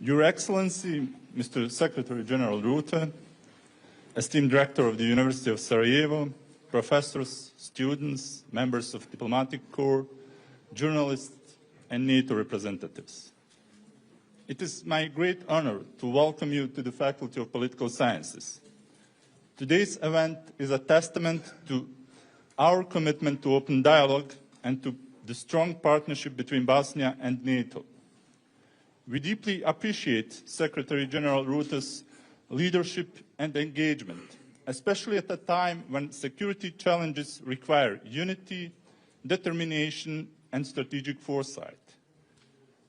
Your Excellency, Mr. Secretary General Rutte, esteemed Director of the University of Sarajevo, professors, students, members of diplomatic corps, journalists, and NATO representatives. It is my great honor to welcome you to the Faculty of Political Sciences. Today's event is a testament to our commitment to open dialogue and to the strong partnership between Bosnia and NATO. We deeply appreciate Secretary General Rutte's leadership and engagement, especially at a time when security challenges require unity, determination, and strategic foresight.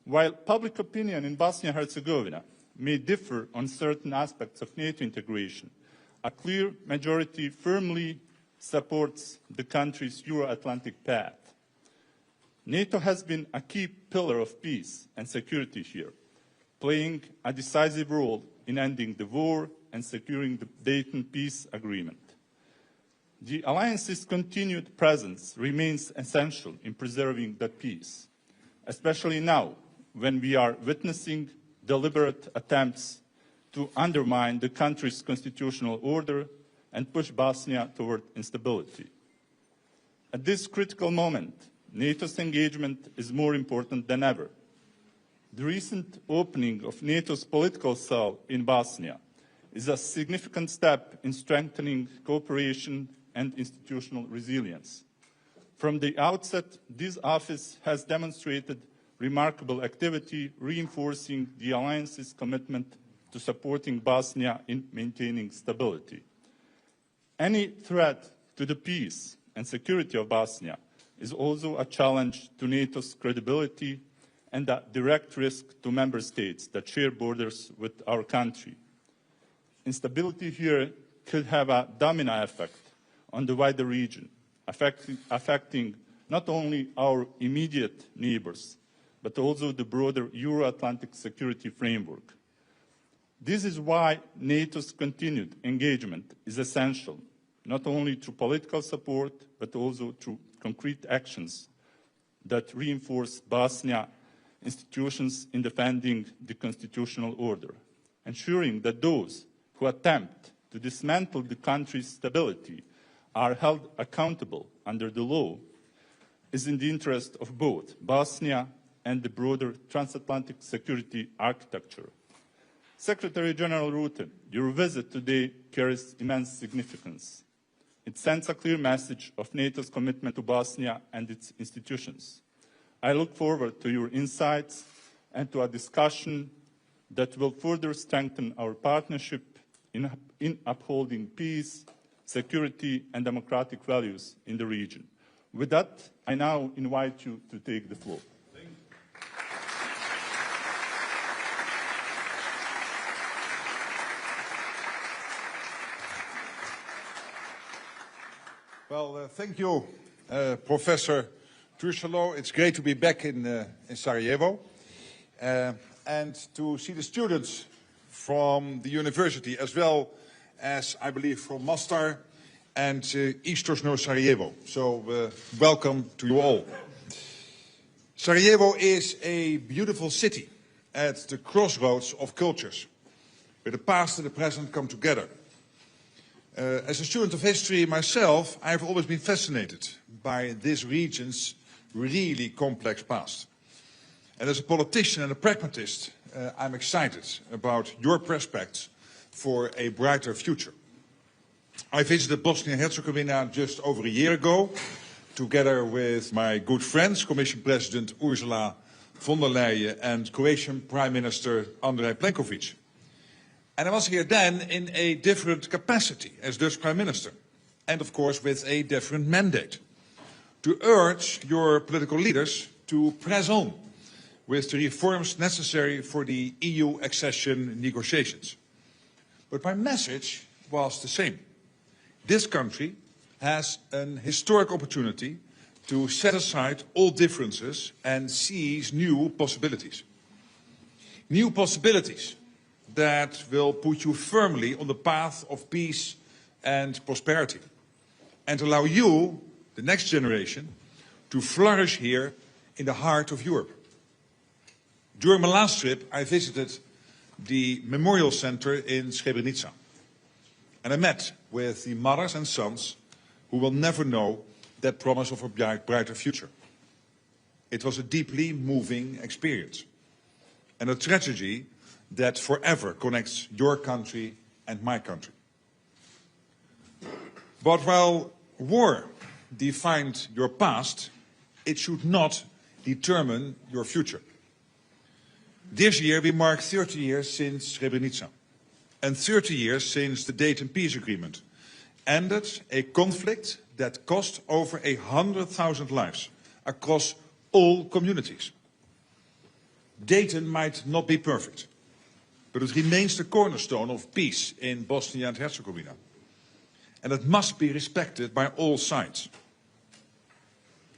While public opinion in Bosnia-Herzegovina may differ on certain aspects of NATO integration, a clear majority firmly supports the country's Euro-Atlantic path. NATO has been a key pillar of peace and security here, playing a decisive role in ending the war and securing the Dayton Peace Agreement. The alliance's continued presence remains essential in preserving that peace, especially now when we are witnessing deliberate attempts to undermine the country's constitutional order and push Bosnia toward instability. At this critical moment, NATO's engagement is more important than ever. The recent opening of NATO's political cell in Bosnia is a significant step in strengthening cooperation and institutional resilience. From the outset, this office has demonstrated remarkable activity, reinforcing the alliance's commitment to supporting Bosnia in maintaining stability. Any threat to the peace and security of Bosnia is also a challenge to NATO's credibility and a direct risk to member states that share borders with our country. Instability here could have a domino effect on the wider region, affecting not only our immediate neighbors, but also the broader Euro-Atlantic security framework. This is why NATO's continued engagement is essential, not only through political support, but also through concrete actions that reinforce Bosnia institutions in defending the constitutional order, ensuring that those who attempt to dismantle the country's stability are held accountable under the law is in the interest of both Bosnia and the broader transatlantic security architecture. Secretary General Rutte, your visit today carries immense significance. It sends a clear message of NATO's commitment to Bosnia and its institutions. I look forward to your insights and to a discussion that will further strengthen our partnership in upholding peace, security, and democratic values in the region. With that, I now invite you to take the floor. Well, thank you, Professor Trusalo. It's great to be back in Sarajevo and to see the students from the university, as well as, I believe, from Mostar and Istočno Sarajevo. So, welcome to you all. Sarajevo is a beautiful city at the crossroads of cultures, where the past and the present come together. As a student of history myself, I've always been fascinated by this region's really complex past. And as a politician and a pragmatist, I'm excited about your prospects for a brighter future. I visited Bosnia-Herzegovina just over a year ago, together with my good friends, Commission President Ursula von der Leyen and Croatian Prime Minister Andrej Plenković. And I was here then in a different capacity as Dutch Prime Minister, and of course with a different mandate, to urge your political leaders to press on with the reforms necessary for the EU accession negotiations. But my message was the same. This country has an historic opportunity to set aside all differences and seize new possibilities. New possibilities that will put you firmly on the path of peace and prosperity, and allow you, the next generation, to flourish here in the heart of Europe. During my last trip, I visited the Memorial Center in Srebrenica. And I met with the mothers and sons who will never know that promise of a brighter future. It was a deeply moving experience and a tragedy that forever connects your country and my country. But while war defined your past, it should not determine your future. This year we mark 30 years since Srebrenica and 30 years since the Dayton Peace Agreement ended a conflict that cost over 100,000 lives across all communities. Dayton might not be perfect, but it remains the cornerstone of peace in Bosnia and Herzegovina. And it must be respected by all sides.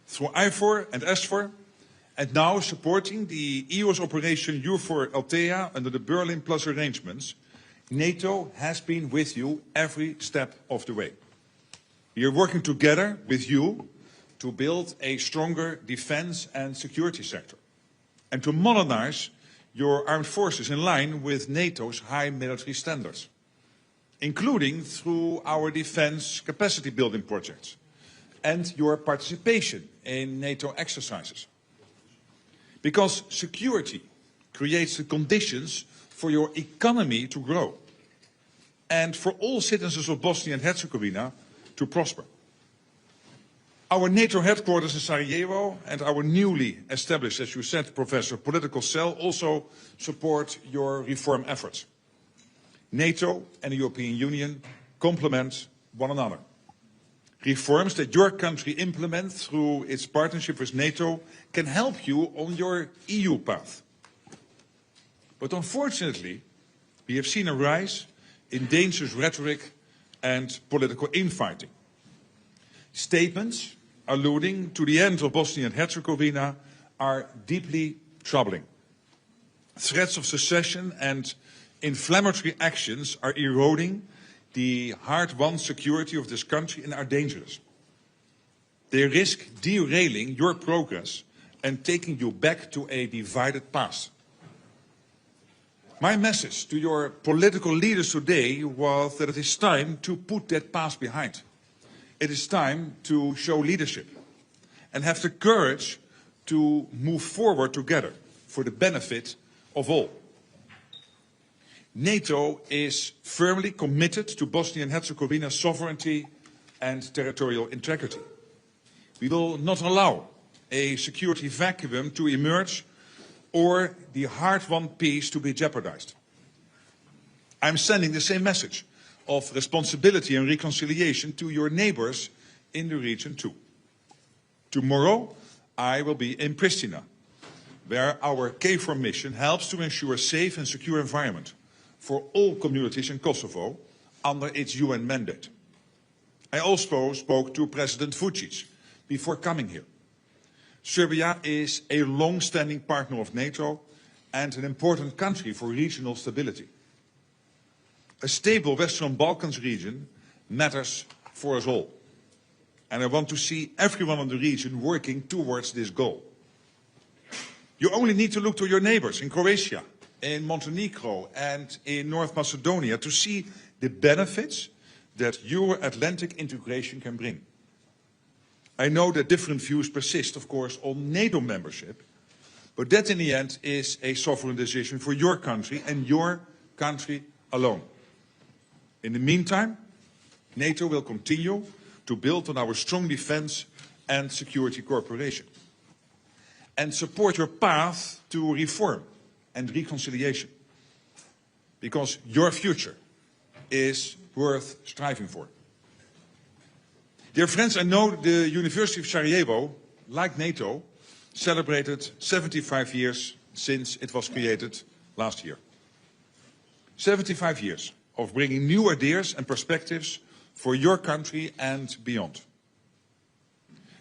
Through IFOR and SFOR, and now supporting the EU's Operation EUFOR Althea under the Berlin Plus arrangements, NATO has been with you every step of the way. We are working together with you to build a stronger defense and security sector and to modernize your armed forces in line with NATO's high military standards, including through our defense capacity building projects and your participation in NATO exercises. Because security creates the conditions for your economy to grow and for all citizens of Bosnia and Herzegovina to prosper. Our NATO headquarters in Sarajevo and our newly established, as you said, Professor, political cell also support your reform efforts. NATO and the European Union complement one another. Reforms that your country implements through its partnership with NATO can help you on your EU path. But unfortunately, we have seen a rise in dangerous rhetoric and political infighting. Statements alluding to the end of Bosnia and Herzegovina are deeply troubling. Threats of secession and inflammatory actions are eroding the hard-won security of this country and are dangerous. They risk derailing your progress and taking you back to a divided past. My message to your political leaders today was that it is time to put that past behind. It is time to show leadership and have the courage to move forward together for the benefit of all. NATO is firmly committed to Bosnia and Herzegovina's sovereignty and territorial integrity. We will not allow a security vacuum to emerge or the hard-won peace to be jeopardized. I'm sending the same message of responsibility and reconciliation to your neighbors in the region too. Tomorrow, I will be in Pristina, where our KFOR mission helps to ensure a safe and secure environment for all communities in Kosovo under its UN mandate. I also spoke to President Vučić before coming here. Serbia is a long-standing partner of NATO and an important country for regional stability. A stable Western Balkans region matters for us all. And I want to see everyone in the region working towards this goal. You only need to look to your neighbors in Croatia, in Montenegro and in North Macedonia to see the benefits that Euro-Atlantic integration can bring. I know that different views persist, of course, on NATO membership, but that in the end is a sovereign decision for your country and your country alone. In the meantime, NATO will continue to build on our strong defense and security cooperation and support your path to reform and reconciliation, because your future is worth striving for. Dear friends, I know the University of Sarajevo, like NATO, celebrated 75 years since it was created last year. 75 years of bringing new ideas and perspectives for your country and beyond.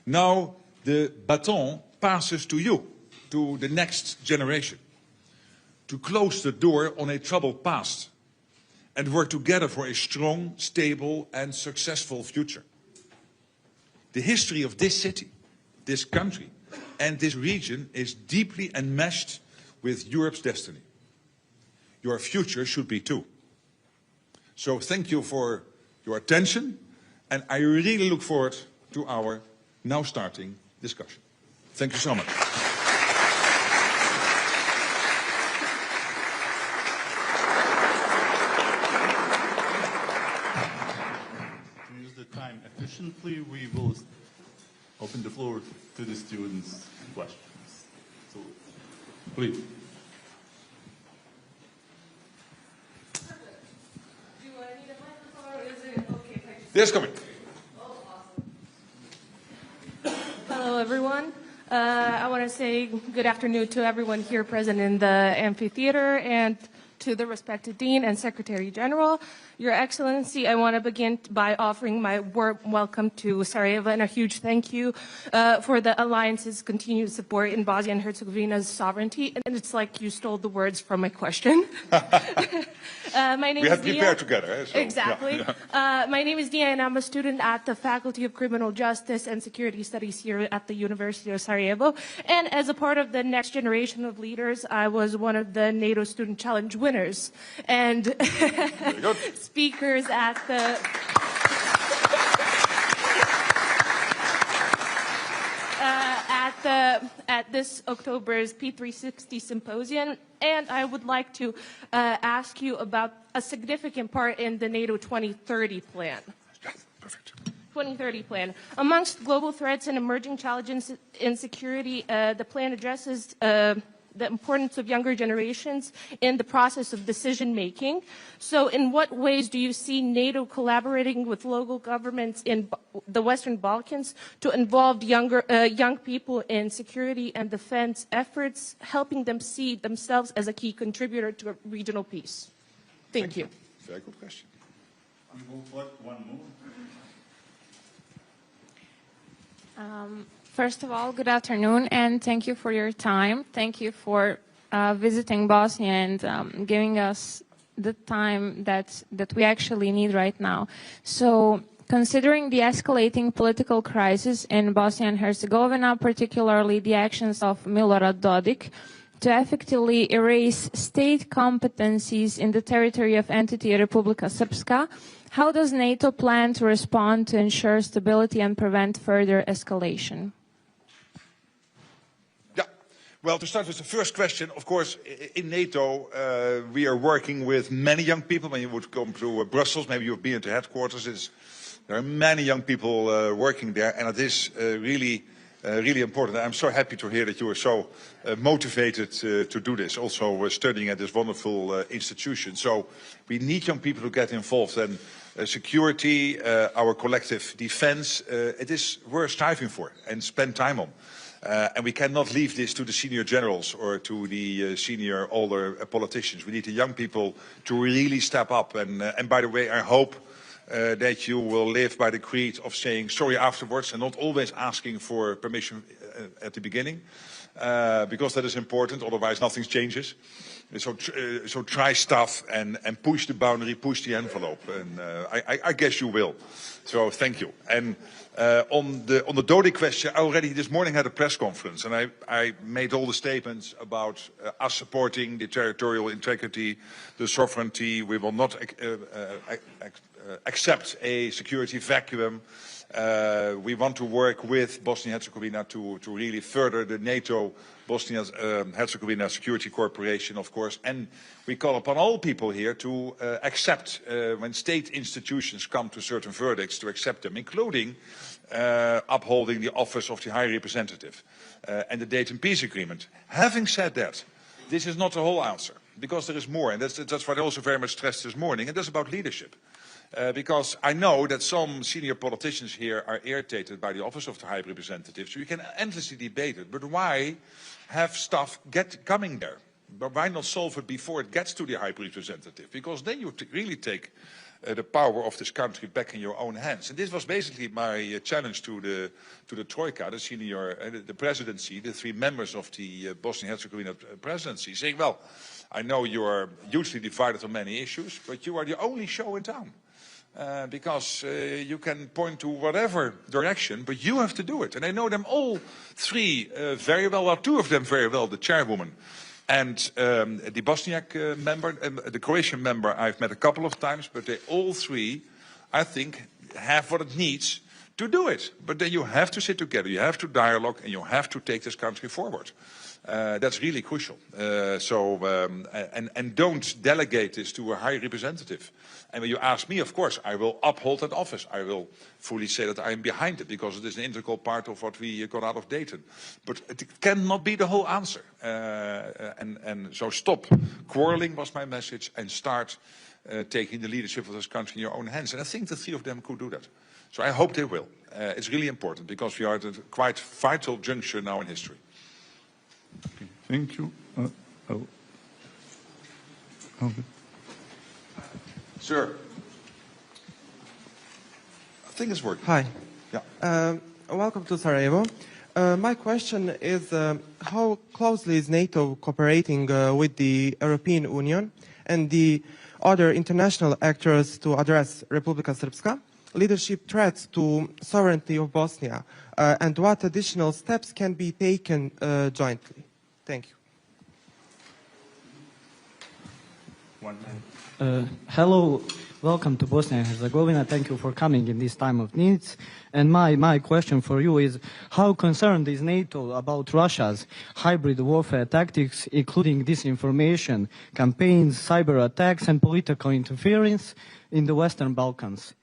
Now the baton passes to you, to the next generation, to close the door on a troubled past and work together for a strong, stable and successful future. The history of this city, this country and this region is deeply enmeshed with Europe's destiny. your future should be too. So thank you for your attention, and I really look forward to our now starting discussion. Thank you so much. To use the time efficiently, we will open the floor to the students' questions. So, please. Yes, come in. Hello, everyone. I want to say good afternoon to everyone here present in the amphitheater and to the respected Dean and Secretary General. Your Excellency, I want to begin by offering my warm welcome to Sarajevo and a huge thank you for the Alliance's continued support in Bosnia and Herzegovina's sovereignty. And it's like you stole the words from my question. My name We is have Dia. prepared together. So, Exactly. yeah. My name is Dia, and I'm a student at the Faculty of Criminal Justice and Security Studies here at the University of Sarajevo. And as a part of the next generation of leaders, I was one of the NATO Student Challenge winners and speakers at the at this October's P360 symposium, and I would like to ask you about a significant part in the NATO 2030 plan. Perfect. 2030 plan. Amongst global threats and emerging challenges in security, the plan addresses the importance of younger generations in the process of decision-making. So in what ways do you see NATO collaborating with local governments in the Western Balkans to involve young people in security and defense efforts, helping them see themselves as a key contributor to regional peace? Thank you. Very good question. One more. First of all, good afternoon, and thank you for your time. Thank you for visiting Bosnia and giving us the time that we actually need right now. So, considering the escalating political crisis in Bosnia and Herzegovina, particularly the actions of Milorad Dodik, to effectively erase state competencies in the territory of entity Republika Srpska, how does NATO plan to respond to ensure stability and prevent further escalation? Well, to start with the first question, of course, in NATO, we are working with many young people. When you would come to Brussels, maybe you've been at the headquarters, there are many young people working there, and it is really important. I'm so happy to hear that you are so motivated to do this, also studying at this wonderful institution. So we need young people to get involved, and security, our collective defense, it is worth striving for and spend time on. And we cannot leave this to the senior generals or to the senior older politicians. We need the young people to really step up. And by the way, I hope that you will live by the creed of saying sorry afterwards and not always asking for permission at the beginning, because that is important. Otherwise, nothing changes. So try stuff and push the boundary, push the envelope, and I guess you will. So thank you. And on the Dodik question, I already this morning had a press conference, and I made all the statements about us supporting the territorial integrity, the sovereignty. We will not accept a security vacuum. We want to work with Bosnia-Herzegovina to really further the NATO Bosnia-Herzegovina Security Cooperation, of course. And we call upon all people here to accept, when state institutions come to certain verdicts, to accept them, including upholding the office of the High Representative and the Dayton Peace Agreement. Having said that, this is not the whole answer, because there is more, and that's what I also very much stressed this morning, and that's about leadership. Because I know that some senior politicians here are irritated by the office of the High Representative, so you can endlessly debate it. But why have stuff coming there? But why not solve it before it gets to the High Representative? Because then you really take the power of this country back in your own hands. And this was basically my challenge to the Troika, the senior, the presidency, the three members of the Bosnia-Herzegovina presidency, saying, well, I know you are hugely divided on many issues, but you are the only show in town. Because you can point to whatever direction, but you have to do it. And I know them all three very well, or two of them very well, the chairwoman And the Bosniak member, the Croatian member, I've met a couple of times, but they all three, I think, have what it needs to do it. But then you have to sit together, you have to dialogue, and you have to take this country forward. That's really crucial. And don't delegate this to a high representative. And when you ask me, of course, I will uphold that office. I will fully say that I am behind it because it is an integral part of what we got out of Dayton. But it cannot be the whole answer. So stop quarreling was my message and start taking the leadership of this country in your own hands. And I think the three of them could do that. So I hope they will. It's really important because we are at a quite vital juncture now in history. Okay, thank you. Okay. Sir. I think it's working. Hi. Yeah. Welcome to Sarajevo. My question is how closely is NATO cooperating with the European Union and the other international actors to address Republika Srpska leadership threats to sovereignty of Bosnia, and what additional steps can be taken jointly? Thank you. Hello, welcome to Bosnia and Herzegovina. Thank you for coming in this time of needs. And my question for you is, how concerned is NATO about Russia's hybrid warfare tactics, including disinformation, campaigns, cyber attacks, and political interference in the Western Balkans,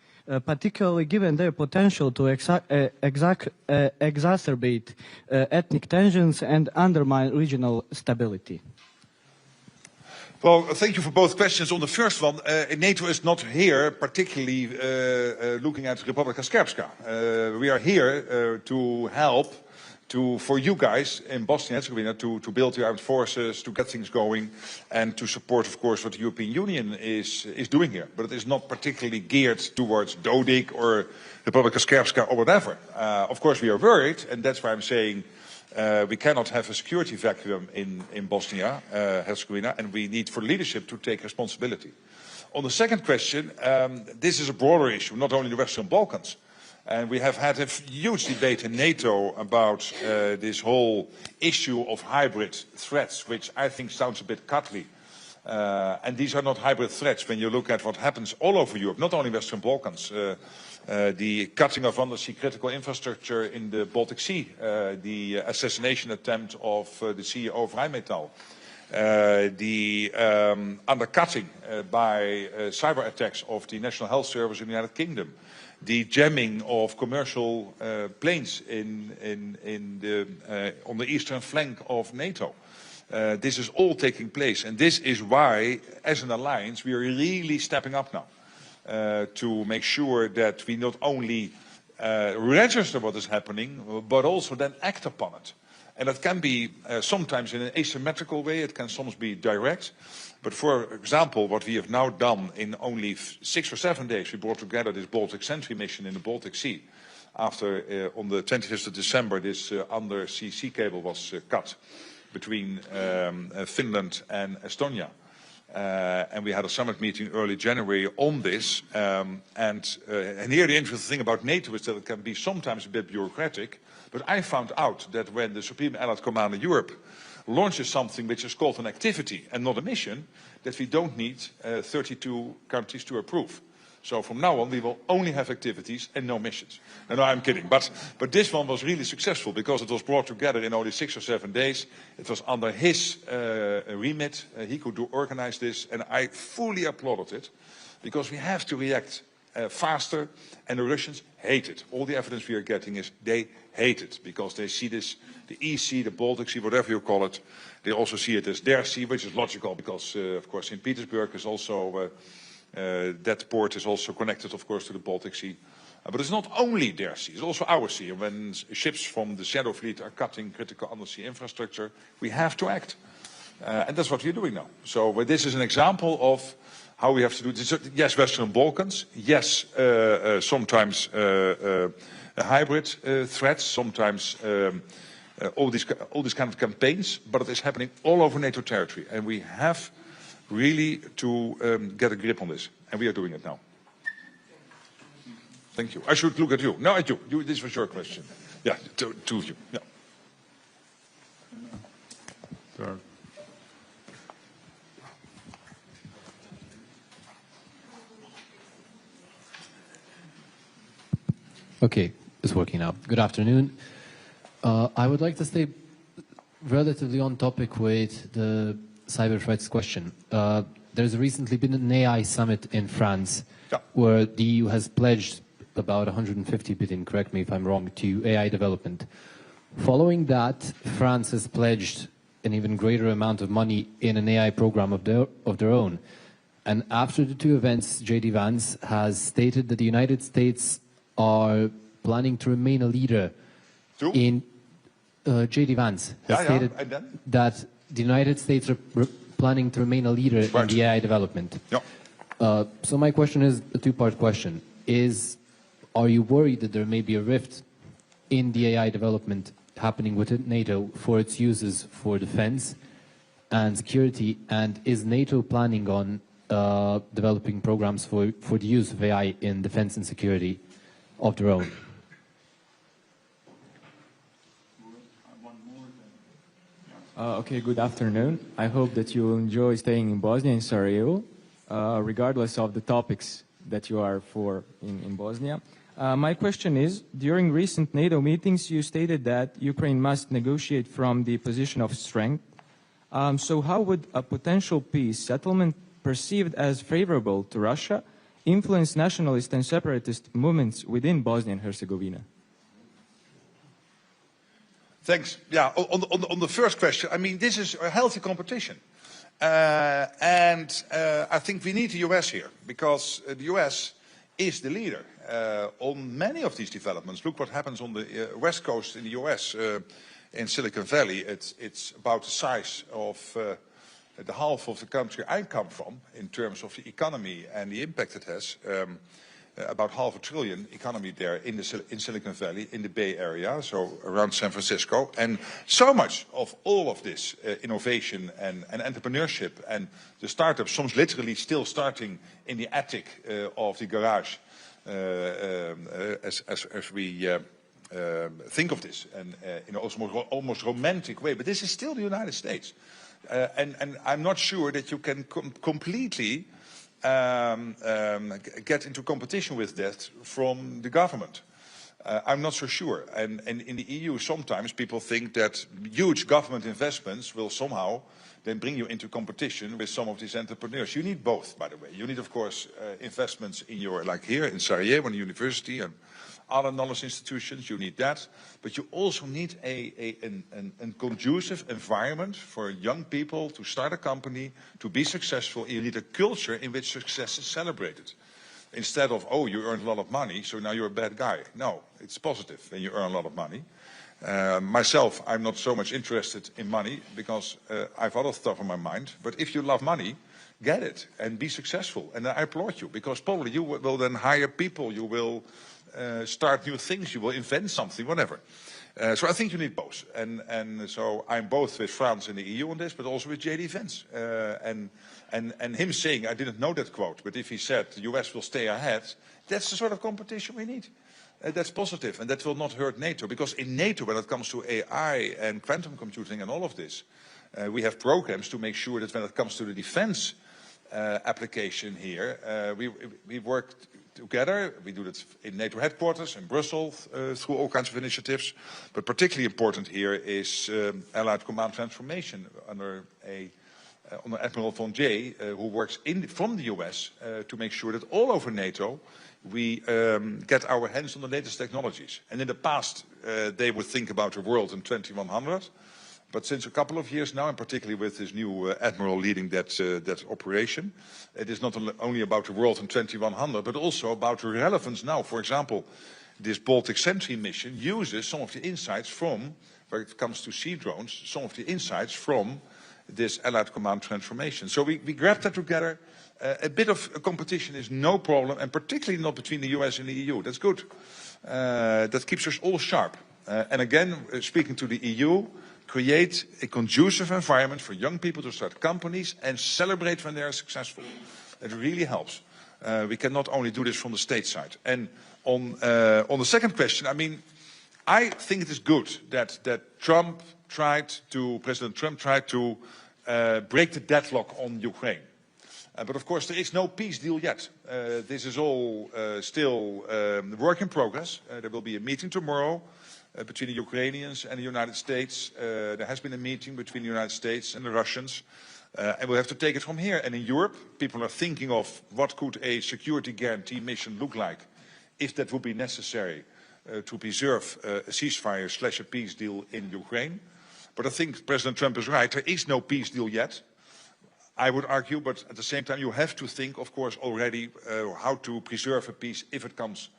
particularly given their potential to exacerbate ethnic tensions and undermine regional stability? Well, thank you for both questions. On the first one, NATO is not here particularly looking at Republika Srpska. We are here to help for you guys in Bosnia and Herzegovina to build the armed forces, to get things going, and to support, of course, what the European Union is doing here. But it is not particularly geared towards Dodik or Republika Srpska or whatever. Of course, we are worried, and that's why I'm saying we cannot have a security vacuum in Bosnia, Herzegovina, and we need for leadership to take responsibility. On the second question, this is a broader issue, not only the Western Balkans. And we have had a huge debate in NATO about this whole issue of hybrid threats, which I think sounds a bit cuddly. And these are not hybrid threats when you look at what happens all over Europe, not only Western Balkans. The cutting of undersea critical infrastructure in the Baltic Sea, the assassination attempt of the CEO of Rheinmetall, the undercutting by cyber attacks of the National Health Service in the United Kingdom, the jamming of commercial planes on the eastern flank of NATO. This is all taking place, and this is why, as an alliance, we are really stepping up now. To make sure that we not only register what is happening, but also then act upon it. And that can be sometimes in an asymmetrical way, it can sometimes be direct. But for example, what we have now done in only 6 or 7 days, we brought together this Baltic Sentry mission in the Baltic Sea. After, on the 25th of December, this undersea sea cable was cut between Finland and Estonia. And we had a summit meeting early January on this. And here the interesting thing about NATO is that it can be sometimes a bit bureaucratic. But I found out that when the Supreme Allied Command in Europe launches something which is called an activity and not a mission, that we don't need 32 countries to approve. So from now on, we will only have activities and no missions. No, I'm kidding. But this one was really successful because it was brought together in only 6 or 7 days. It was under his remit. He could organize this, and I fully applauded it because we have to react faster, and the Russians hate it. All the evidence we are getting is they hate it because they see this, the EC, the Baltic Sea, whatever you call it. They also see it as their sea, which is logical because, of course, St. Petersburg is also... that port is also connected, of course, to the Baltic Sea. But it's not only their sea, it's also our sea. And when ships from the Shadow Fleet are cutting critical undersea infrastructure, we have to act. And that's what we're doing now. So this is an example of how we have to do this. Yes, Western Balkans. Yes, sometimes hybrid threats, sometimes all these kind of campaigns. But it is happening all over NATO territory. And we have really to get a grip on this, and we are doing it now. Thank you. I should look at you. No, at you. This was your question. Yeah, two of you. Yeah. Okay, it's working now. Good afternoon. I would like to stay relatively on topic with the cyber threats question. There's recently been an AI summit in France where the EU has pledged about 150 billion, correct me if I'm wrong, to AI development. Following that, France has pledged an even greater amount of money in an AI program of their own. And after the two events, J.D. Vance has stated that the United States are planning to remain a leader in... J.D. Vance has stated that the United States are planning to remain a leader in the AI development. So my question is a two-part question. Are you worried that there may be a rift in the AI development happening within NATO for its uses for defense and security? And is NATO planning on developing programs for the use of AI in defense and security of their own? Okay, good afternoon. I hope that you will enjoy staying in Bosnia and Sarajevo, regardless of the topics that you are for in Bosnia. My question is, during recent NATO meetings, you stated that Ukraine must negotiate from the position of strength. So how would a potential peace settlement perceived as favorable to Russia influence nationalist and separatist movements within Bosnia and Herzegovina? Thanks. Yeah, on the first question, I mean, this is a healthy competition. And I think we need the US here, because the US is the leader on many of these developments. Look what happens on the West Coast in the US, in Silicon Valley. It's about the size of the half of the country I come from in terms of the economy and the impact it has. About $500 billion economy there in Silicon Valley, in the Bay Area, so around San Francisco. And so much of all of this innovation and entrepreneurship and the startups, some literally still starting in the attic of the garage, as we think of this, and in an almost romantic way. But this is still the United States. And I'm not sure that you can completely get into competition with that from the government. I'm not so sure. And in the EU, sometimes people think that huge government investments will somehow then bring you into competition with some of these entrepreneurs. You need both, by the way. You need, of course, investments in your, like here in Sarajevo, in the university and other knowledge institutions. You need that. But you also need a conducive environment for young people to start a company, to be successful. You need a culture in which success is celebrated. Instead of, oh, you earned a lot of money, so now you're a bad guy. No, it's positive when you earn a lot of money. Myself, I'm not so much interested in money because I have other stuff on my mind. But if you love money, get it and be successful. And I applaud you, because probably you will then hire people. You will start new things. You will invent something, whatever. So I think you need both. And so I'm both with France and the EU on this, but also with J.D. Vance. And him saying, I didn't know that quote, but if he said the US will stay ahead, that's the sort of competition we need. That's positive, and that will not hurt NATO. Because in NATO, when it comes to AI and quantum computing and all of this, we have programs to make sure that when it comes to the defense application here, we work together. We do that in NATO headquarters in Brussels through all kinds of initiatives. But particularly important here is Allied Command Transformation under Admiral von Jay, who works from the US to make sure that all over NATO we get our hands on the latest technologies. And in the past, they would think about a world in 2100. But since a couple of years now, and particularly with this new admiral leading that operation, it is not only about the world in 2100, but also about the relevance now. For example, this Baltic Sentry mission uses some of the insights from, where it comes to sea drones, some of the insights from this Allied Command Transformation. So we grab that together. A bit of a competition is no problem, and particularly not between the US and the EU. That's good. That keeps us all sharp. And again, speaking to the EU, create a conducive environment for young people to start companies and celebrate when they are successful. It really helps. We can not only do this from the state side. And on the second question, I mean, I think it is good that President Trump tried to break the deadlock on Ukraine. But of course, there is no peace deal yet. This is all still work in progress. There will be a meeting tomorrow between the Ukrainians and the United States. There has been a meeting between the United States and the Russians. And we'll have to take it from here. And in Europe, people are thinking of what could a security guarantee mission look like if that would be necessary to preserve a ceasefire / a peace deal in Ukraine. But I think President Trump is right. There is no peace deal yet, I would argue. But at the same time, you have to think, of course, already how to preserve a peace if it comes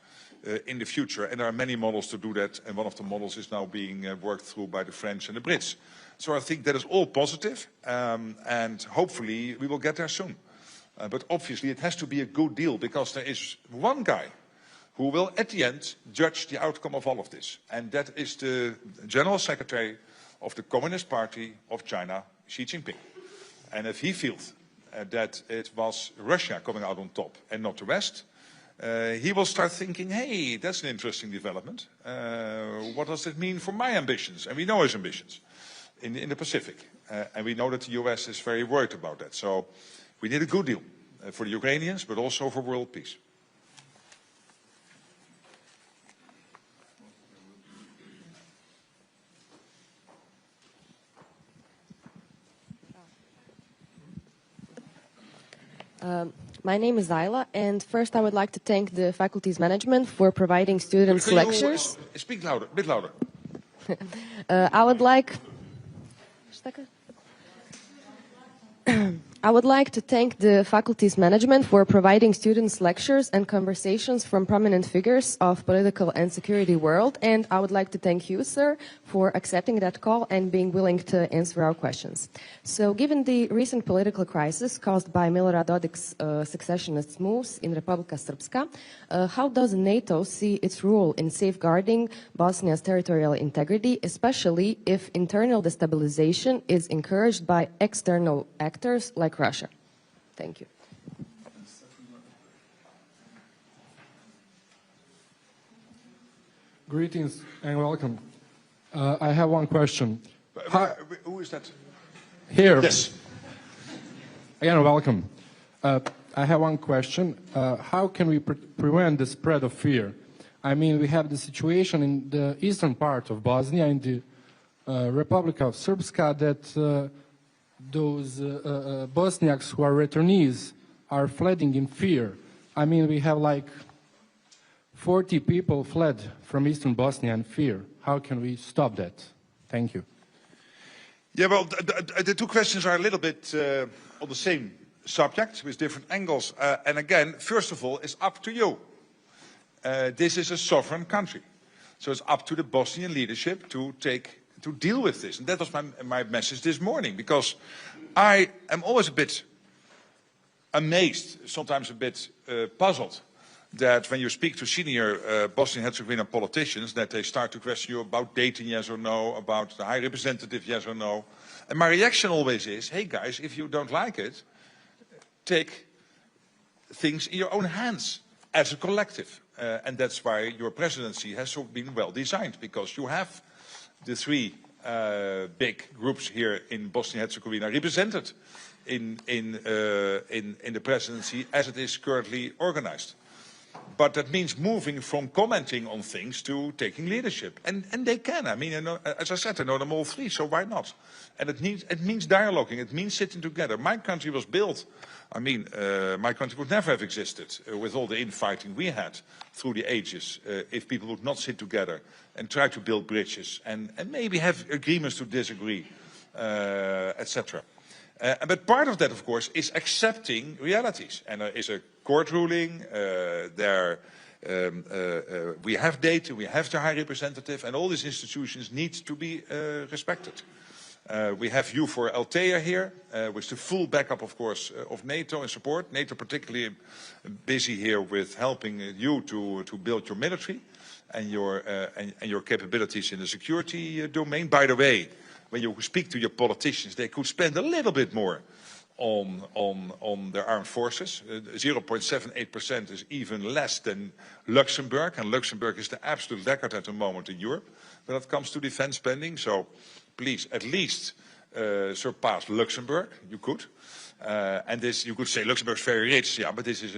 in the future. And there are many models to do that. And one of the models is now being worked through by the French and the Brits. So I think that is all positive, and hopefully we will get there soon. But obviously it has to be a good deal, because there is one guy who will at the end judge the outcome of all of this. And that is the General Secretary of the Communist Party of China, Xi Jinping. And if he feels that it was Russia coming out on top and not the West, he will start thinking, hey, that's an interesting development. What does it mean for my ambitions? And we know his ambitions in the Pacific. And we know that the US is very worried about that. So we need a good deal for the Ukrainians, but also for world peace. My name is Ayla, and first I would like to thank the faculty's management for providing students lectures. Speak louder, a bit louder. I would like to thank the faculty's management for providing students lectures and conversations from prominent figures of political and security world. And I would like to thank you, sir, for accepting that call and being willing to answer our questions. So given the recent political crisis caused by Milorad Dodik's successionist moves in Republika Srpska, how does NATO see its role in safeguarding Bosnia's territorial integrity, especially if internal destabilization is encouraged by external actors like Russia? Thank you. Greetings and welcome. I have one question. Who is that? Here. Yes. Again, welcome. I have one question. How can we prevent the spread of fear? I mean, we have the situation in the eastern part of Bosnia, in the Republika of Srpska, that those Bosniaks who are returnees are fleeing in fear. I mean, we have like 40 people fled from eastern Bosnia in fear. How can we stop that? Thank you. Yeah, well, the two questions are a little bit on the same subject with different angles. And again, first of all, it's up to you. This is a sovereign country. So it's up to the Bosnian leadership to deal with this. And that was my message this morning, because I am always a bit amazed, sometimes a bit puzzled, that when you speak to senior Bosnian-Herzegovina politicians, that they start to question you about Dayton, yes or no, about the High Representative, yes or no. And my reaction always is, hey guys, if you don't like it, take things in your own hands as a collective. And that's why your presidency has been well designed, because you have the three big groups here in Bosnia-Herzegovina represented in the presidency as it is currently organized. But that means moving from commenting on things to taking leadership. And they can. I mean, as I said, I know them all three, so why not? And it means dialoguing. It means sitting together. My country was built. I mean, my country would never have existed with all the infighting we had through the ages if people would not sit together and try to build bridges and maybe have agreements to disagree, etc. But part of that, of course, is accepting realities. And there is a court ruling, we have Dayton, we have the High Representative, and all these institutions need to be respected. We have you for Althea here, with the full backup, of course, of NATO and support. NATO particularly busy here with helping you to build your military and your capabilities in the security domain. By the way, when you speak to your politicians, they could spend a little bit more on their armed forces. 0.78% is even less than Luxembourg, and Luxembourg is the absolute laggard at the moment in Europe when it comes to defense spending. So please, at least surpass Luxembourg. You could. And this, you could say Luxembourg is very rich, yeah, but this is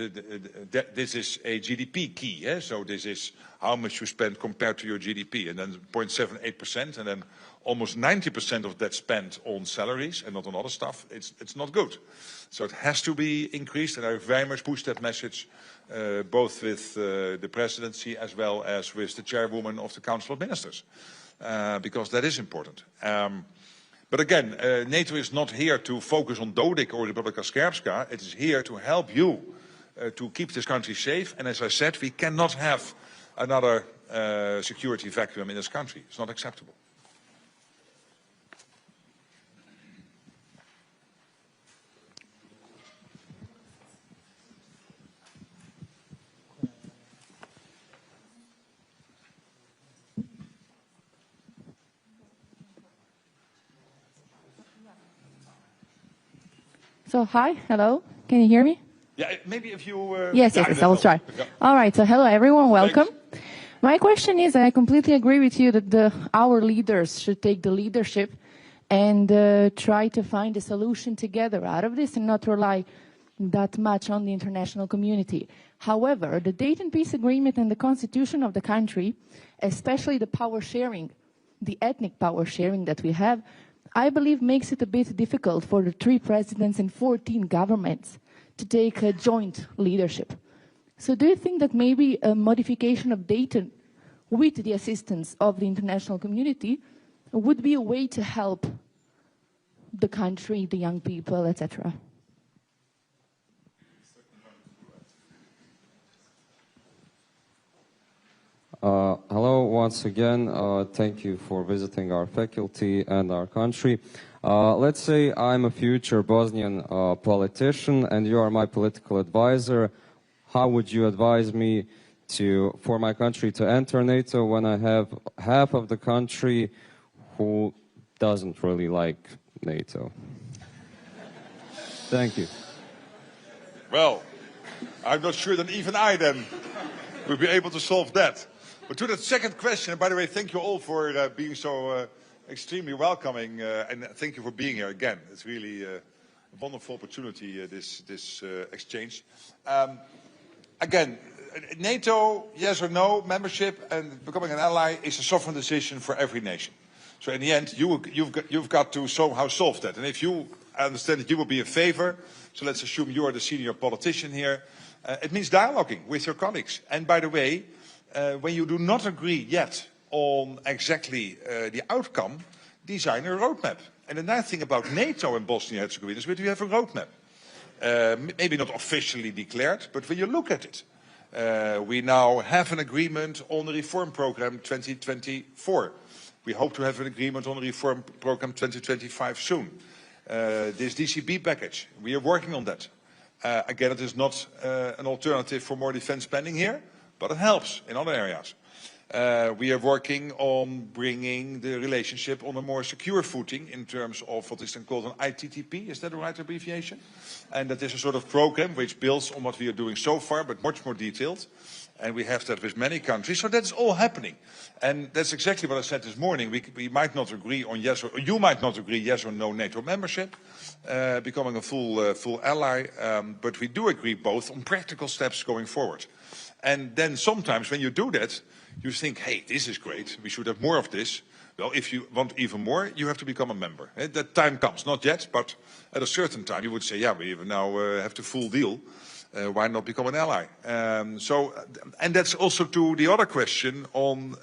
a GDP key. Eh? So this is how much you spend compared to your GDP, and then 0.78%, and then almost 90% of that spent on salaries and not on other stuff. It's not good. So it has to be increased, and I very much push that message, both with the presidency as well as with the chairwoman of the Council of Ministers, because that is important. But again, NATO is not here to focus on Dodik or Republika Srpska. It is here to help you to keep this country safe. And as I said, we cannot have another security vacuum in this country. It's not acceptable. So, hi, hello, can you hear me? Yeah, maybe if you... Yes, I will try. Yeah. All right, so hello everyone, welcome. Thanks. My question is, I completely agree with you that our leaders should take the leadership and try to find a solution together out of this and not rely that much on the international community. However, the Dayton Peace Agreement and the constitution of the country, especially the power sharing, the ethnic power sharing that we have, I believe makes it a bit difficult for the 3 presidents and 14 governments to take a joint leadership. So do you think that maybe a modification of Dayton with the assistance of the international community would be a way to help the country, the young people, etc.? Hello once again. Thank you for visiting our faculty and our country. Let's say I'm a future Bosnian politician and you are my political advisor. How would you advise me for my country to enter NATO when I have half of the country who doesn't really like NATO? Thank you. Well, I'm not sure that even I then will be able to solve that. But to that second question, and by the way, thank you all for being so extremely welcoming, and thank you for being here again. It's really a wonderful opportunity, this exchange. Again, NATO, yes or no, membership and becoming an ally is a sovereign decision for every nation. So in the end, you've got to somehow solve that. And if you understand that you will be in favor, so let's assume you are the senior politician here, it means dialoguing with your colleagues. And by the way, when you do not agree yet on exactly the outcome, design a roadmap. And the nice thing about NATO and Bosnia-Herzegovina is that we have a roadmap. Maybe not officially declared, but when you look at it, we now have an agreement on the reform program 2024. We hope to have an agreement on the reform program 2025 soon. This DCB package, we are working on that. Again, it is not an alternative for more defense spending here, but it helps in other areas. We are working on bringing the relationship on a more secure footing in terms of what is then called an ITTP, is that the right abbreviation? And that is a sort of program which builds on what we are doing so far, but much more detailed. And we have that with many countries, so that's all happening. And that's exactly what I said this morning. We might not agree on yes or you might not agree yes or no NATO membership, becoming a full ally, but we do agree both on practical steps going forward. And then sometimes when you do that, you think, hey, this is great, we should have more of this. Well, if you want even more, you have to become a member. That time comes, not yet, but at a certain time you would say, yeah, we now have the full deal. Why not become an ally? And that's also to the other question on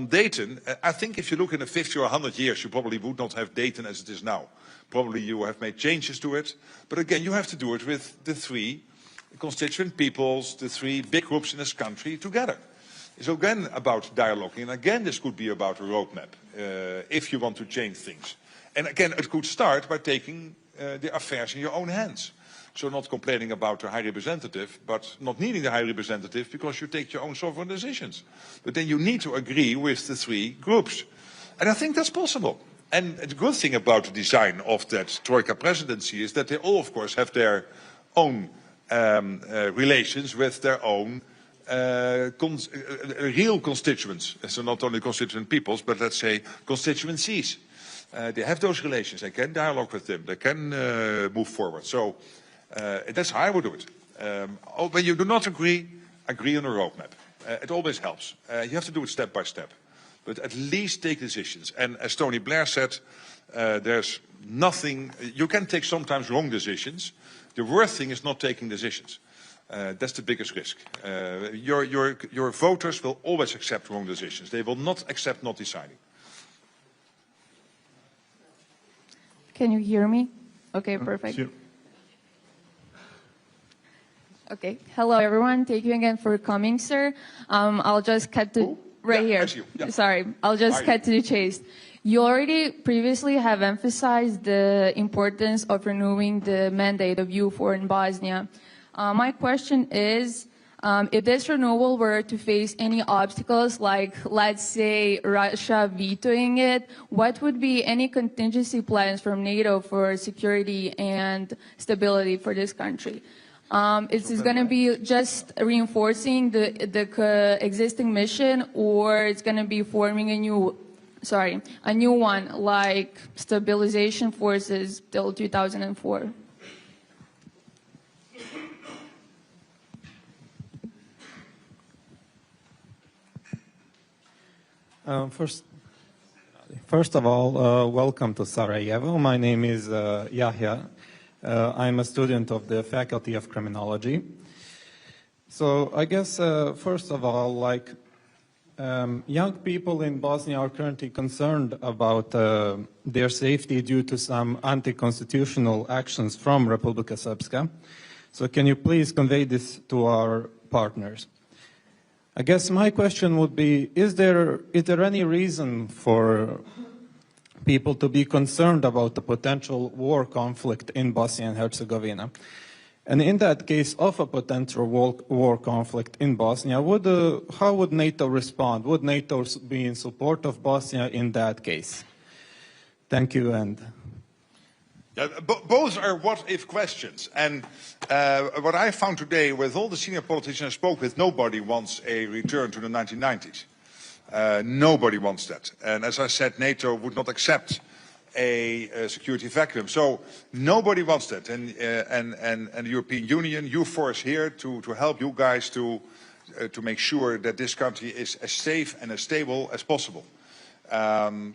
Dayton. I think if you look in the 50 or 100 years, you probably would not have Dayton as it is now. Probably you have made changes to it. But again, you have to do it with the 3 constituent peoples, the 3 big groups in this country together. It's again about dialoguing, and again this could be about a roadmap, if you want to change things. And again, it could start by taking the affairs in your own hands. So not complaining about the High Representative, but not needing the High Representative because you take your own sovereign decisions. But then you need to agree with the 3 groups. And I think that's possible. And the good thing about the design of that Troika presidency is that they all, of course, have their own relations with their own real constituents. So not only constituent peoples, but let's say constituencies. They have those relations. They can dialogue with them. They can move forward. So that's how I would do it. When you do not agree on a roadmap. It always helps. You have to do it step by step. But at least take decisions. And as Tony Blair said, there's nothing... You can take sometimes wrong decisions. The worst thing is not taking decisions. That's the biggest risk. Your voters will always accept wrong decisions. They will not accept not deciding. Can you hear me? Okay, perfect. Sure. Okay. Hello, everyone. Thank you again for coming, sir. I'll just cut to here. Yeah. Sorry, I'll just cut to the chase. You already previously have emphasized the importance of renewing the mandate of EUFOR in Bosnia. My question is, if this renewal were to face any obstacles, like let's say Russia vetoing it, what would be any contingency plans from NATO for security and stability for this country? Is this going to be just reinforcing the existing mission, or it's going to be forming a new one, like stabilization forces till 2004? First of all, welcome to Sarajevo. My name is Yahya. I'm a student of the Faculty of Criminology. So I guess, first of all, young people in Bosnia are currently concerned about their safety due to some anti-constitutional actions from Republika Srpska. So can you please convey this to our partners? I guess my question would be, is there any reason for people to be concerned about the potential war conflict in Bosnia and Herzegovina? And in that case of a potential war conflict in Bosnia, how would NATO respond? Would NATO be in support of Bosnia in that case? Thank you. And yeah, both are what-if questions. And what I found today with all the senior politicians I spoke with, nobody wants a return to the 1990s. Nobody wants that. And as I said, NATO would not accept a security vacuum. So nobody wants that. And the European Union, EUFOR is here to help you guys to make sure that this country is as safe and as stable as possible.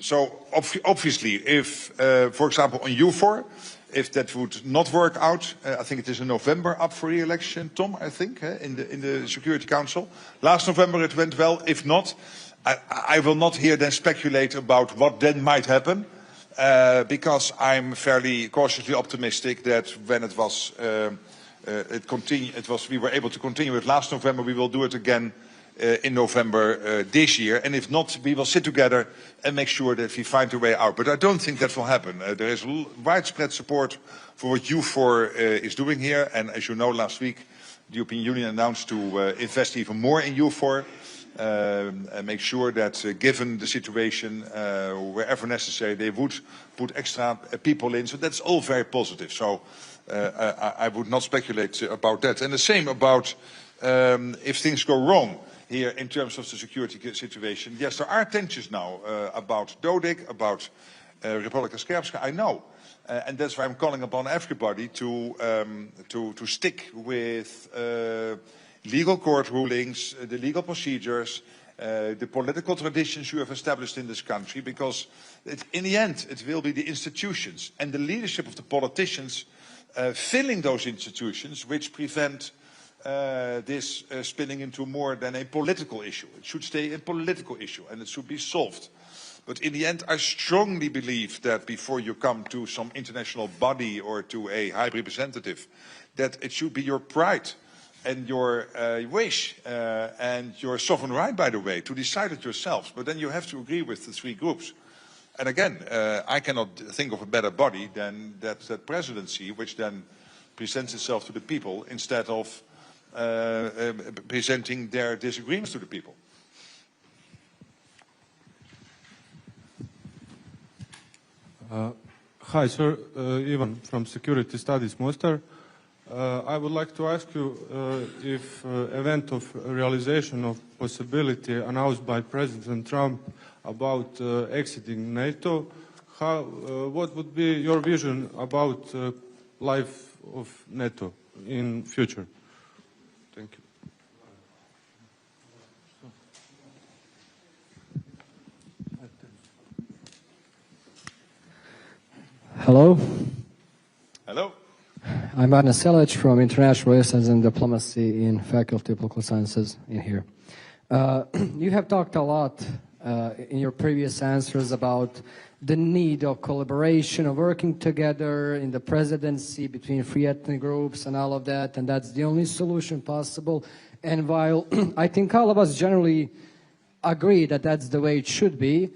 So obviously, if, for example, on EUFOR, if that would not work out, I think it is in November up for re-election, Tom, I think, in the Security Council. Last November it went well. If not, I will not here then speculate about what then might happen, because I'm fairly cautiously optimistic that when it was, we were able to continue it last November, we will do it again in November this year. And if not, we will sit together and make sure that we find a way out. But I don't think that will happen. There is widespread support for what EUFOR is doing here. And as you know, last week, the European Union announced to invest even more in EUFOR. And make sure that given the situation, wherever necessary, they would put extra people in. So that's all very positive. So I would not speculate about that. And the same about if things go wrong here in terms of the security situation. Yes, there are tensions now about Dodik, about Republika Srpska, I know. And that's why I'm calling upon everybody to stick with legal court rulings, the legal procedures, the political traditions you have established in this country, because in the end it will be the institutions and the leadership of the politicians filling those institutions which prevent this spinning into more than a political issue. It should stay a political issue and it should be solved. But in the end, I strongly believe that before you come to some international body or to a high representative, that it should be your pride and your wish and your sovereign right, by the way, to decide it yourselves. But then you have to agree with the three groups. And again, I cannot think of a better body than that presidency, which then presents itself to the people instead of presenting their disagreements to the people. Hi, sir. Ivan from Security Studies Mostar. I would like to ask you if event of realization of possibility announced by President Trump about exiting NATO, what would be your vision about life of NATO in future? Thank you. Hello. Hello. I'm Arne Selic from International Relations and Diplomacy in Faculty of Political Sciences in here. You have talked a lot in your previous answers about the need of collaboration, of working together in the presidency between free ethnic groups and all of that, and that's the only solution possible. And while I think all of us generally agree that that's the way it should be,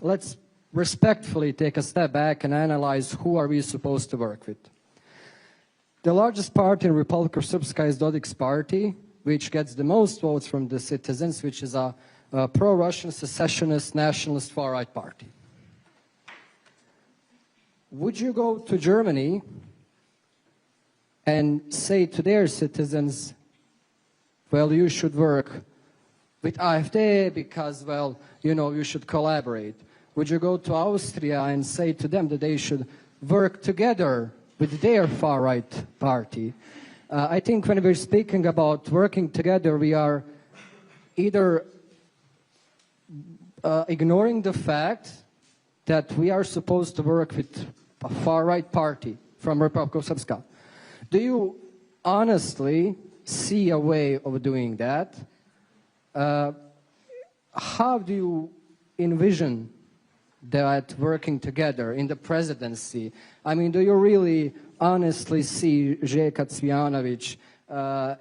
let's respectfully take a step back and analyze who are we supposed to work with. The largest party in Republic of Srpska is Dodik's party, which gets the most votes from the citizens, which is a pro-Russian, secessionist, nationalist, far-right party. Would you go to Germany and say to their citizens, well, you should work with AfD because, well, you know, you should collaborate? Would you go to Austria and say to them that they should work together with their far-right party? I think when we're speaking about working together, we are either ignoring the fact that we are supposed to work with a far-right party from Republic of Srpska. Do you honestly see a way of doing that? How do you envision that working together in the presidency? I mean, do you really honestly see Željka Cvijanović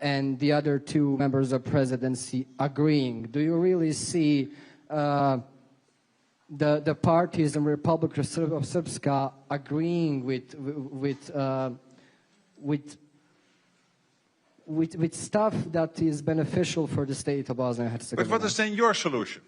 and the other two members of presidency agreeing? Do you really see the parties in Republic of Srpska agreeing with stuff that is beneficial for the state of Bosnia and Herzegovina? But what is then your solution?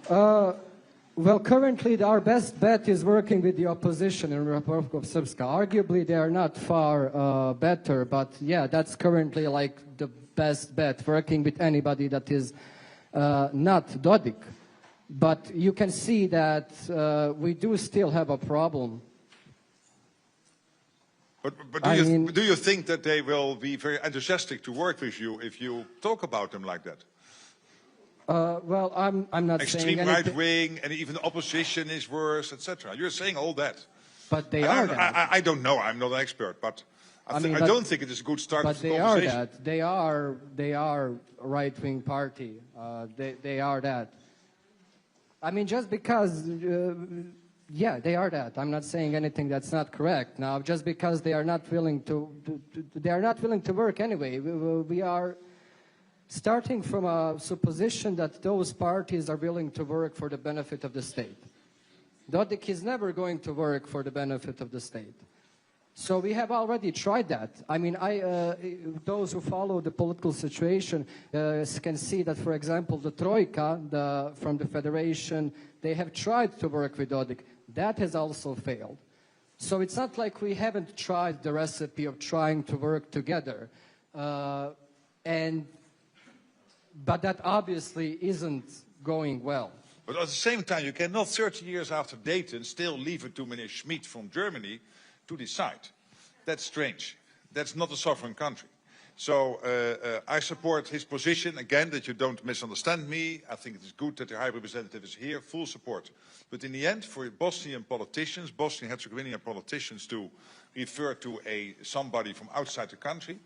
Well, currently our best bet is working with the opposition in Republic of Srpska. Arguably, they are not far better, but yeah, that's currently like the best bet, working with anybody that is not Dodik. But you can see that we do still have a problem. But do you think that they will be very enthusiastic to work with you if you talk about them like that? Well, I'm not saying extreme right wing, and even the opposition is worse, etc. You're saying all that. But they are that. I don't know. I'm not an expert, but I don't think it is a good start. But they are that. They are right wing party. They are that. I mean, just because. Yeah, they are that. I'm not saying anything that's not correct. Now, just because they are not willing to work anyway. We are starting from a supposition that those parties are willing to work for the benefit of the state. Dodik is never going to work for the benefit of the state. So we have already tried that. I mean, those who follow the political situation can see that, for example, the Troika from the Federation, they have tried to work with Dodik. That has also failed. So it's not like we haven't tried the recipe of trying to work together. But that obviously isn't going well. But at the same time, you cannot 30 years after Dayton still leave it to Mr. Schmid from Germany to decide. That's strange. That's not a sovereign country. So I support his position, again, that you don't misunderstand me. I think it is good that the High Representative is here, full support. But in the end, for Bosnian politicians, Bosnian-Herzegovinian politicians to refer to somebody from outside the country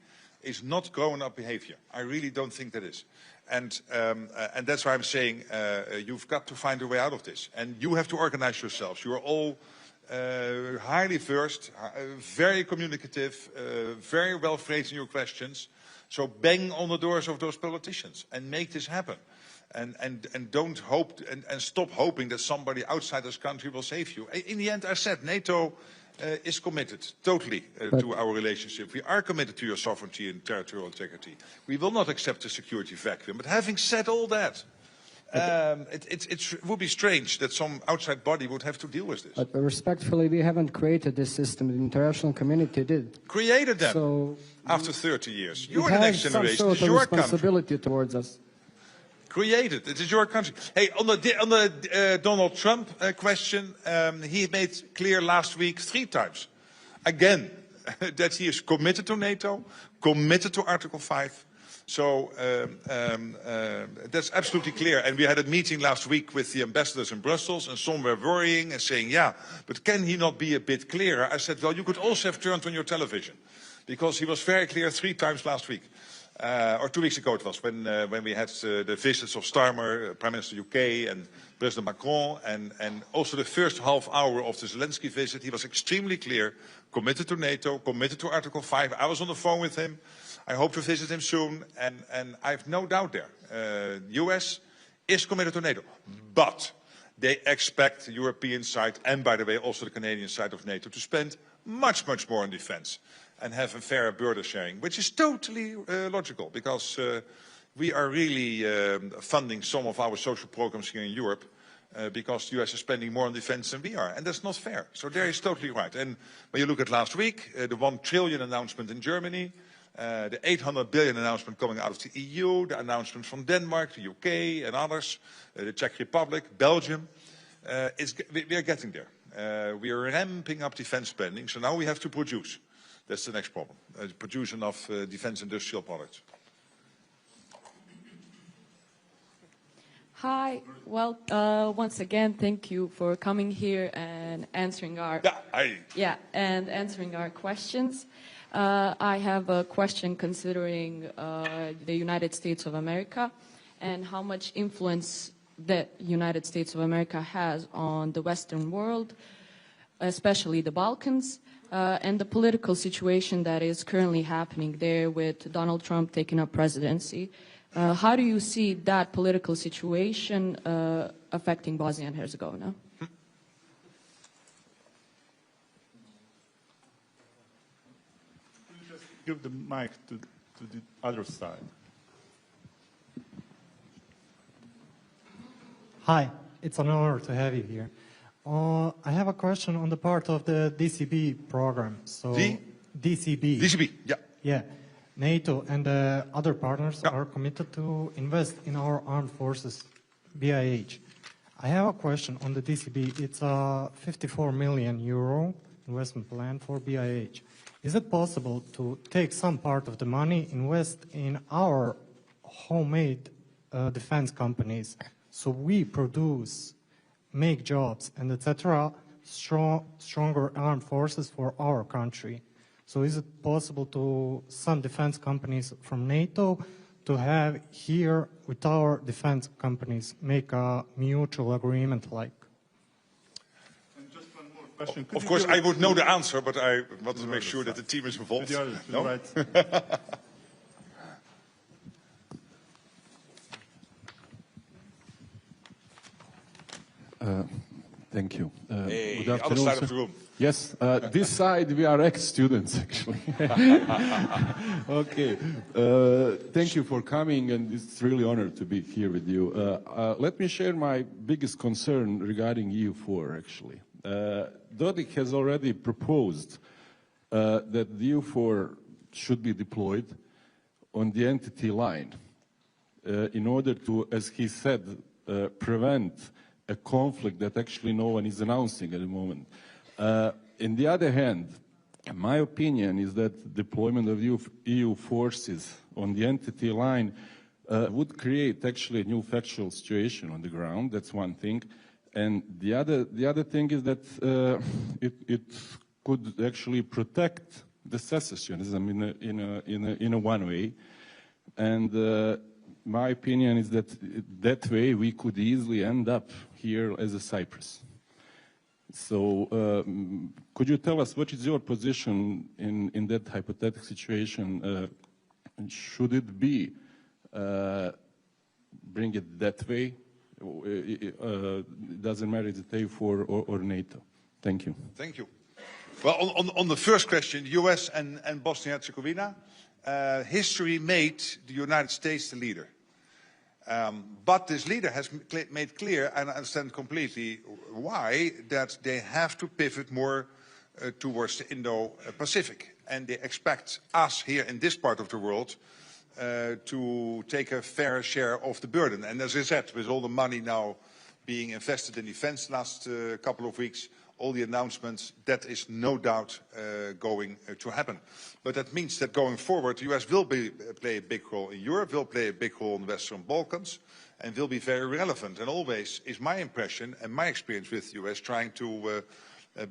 is not grown-up behavior. I really don't think that is. And that's why I'm saying you've got to find a way out of this. And you have to organize yourselves. You are all highly versed, very communicative, very well phrased in your questions. So bang on the doors of those politicians and make this happen. And don't hope and stop hoping that somebody outside this country will save you. In the end, I said NATO is committed totally to our relationship. We are committed to your sovereignty and territorial integrity. We will not accept a security vacuum. But having said all that, it would be strange that some outside body would have to deal with this. But respectfully, we haven't created this system. The international community did. Created them so after 30 years. You're the next generation. Some sort of responsibility towards us. created. It is your country. Hey, on the Donald Trump question, he made clear last week 3 times, again, that he is committed to NATO, committed to Article 5. So that's absolutely clear. And we had a meeting last week with the ambassadors in Brussels, and some were worrying and saying, yeah, but can he not be a bit clearer? I said, well, you could also have turned on your television, because he was very clear 3 times last week. Or 2 weeks ago it was, when we had the visits of Starmer, Prime Minister UK, and President Macron, and also the first half hour of the Zelensky visit. He was extremely clear, committed to NATO, committed to Article 5. I was on the phone with him. I hope to visit him soon, and I have no doubt there. US is committed to NATO, but they expect the European side, and by the way also the Canadian side of NATO, to spend much, much more on defense and have a fairer burden sharing, which is totally logical, because we are really funding some of our social programs here in Europe because the US is spending more on defense than we are, and that's not fair. So there he's totally right. And when you look at last week, the 1 trillion announcement in Germany, the 800 billion announcement coming out of the EU, the announcement from Denmark, the UK and others, the Czech Republic, Belgium, we are getting there. We are ramping up defense spending, so now we have to produce. That's the next problem, produce enough defense industrial products. Hi, well, once again, thank you for coming here and answering our answering our questions. I have a question considering the United States of America and how much influence the United States of America has on the Western world, especially the Balkans, and the political situation that is currently happening there with Donald Trump taking up presidency. How do you see that political situation affecting Bosnia and Herzegovina? Give the mic to the other side. Hi, it's an honor to have you here. I have a question on the part of the DCB program. So DCB, yeah. Yeah. NATO and other partners are committed to invest in our armed forces, BIH. I have a question on the DCB. It's a 54 million euro investment plan for BIH. Is it possible to take some part of the money, invest in our homemade defense companies, so we produce, make jobs, and etc., stronger armed forces for our country? So is it possible to some defense companies from NATO to have here with our defense companies make a mutual agreement like? Of course, I would know the answer, but I want to make sure that the team is involved. No? Right. Thank you. Hey, good other afternoon. side of the room. Yes, this side we are ex-students actually. Okay, thank you for coming, and it's really an honor to be here with you. Let me share my biggest concern regarding EU4 actually. Dodik has already proposed that the EU4 should be deployed on the entity line in order to, as he said, prevent a conflict that actually no one is announcing at the moment. On the other hand, my opinion is that deployment of EU forces on the entity line would create actually a new factual situation on the ground. That's one thing. And the other thing is that it could actually protect the secessionism in a one way. And my opinion is that that way we could easily end up here as a Cyprus. So could you tell us what is your position in that hypothetical situation? Should it be bring it that way? It doesn't matter if it's EU4 or NATO. Thank you. Thank you. Well, on the first question, US and Bosnia-Herzegovina, history made the United States the leader. But this leader has made clear, and I understand completely why, that they have to pivot more towards the Indo-Pacific. And they expect us here in this part of the world to take a fair share of the burden. And as I said, with all the money now being invested in defense last couple of weeks, all the announcements, that is no doubt going to happen. But that means that going forward, the US will play a big role in Europe, will play a big role in the Western Balkans, and will be very relevant. And always is my impression and my experience with the US trying to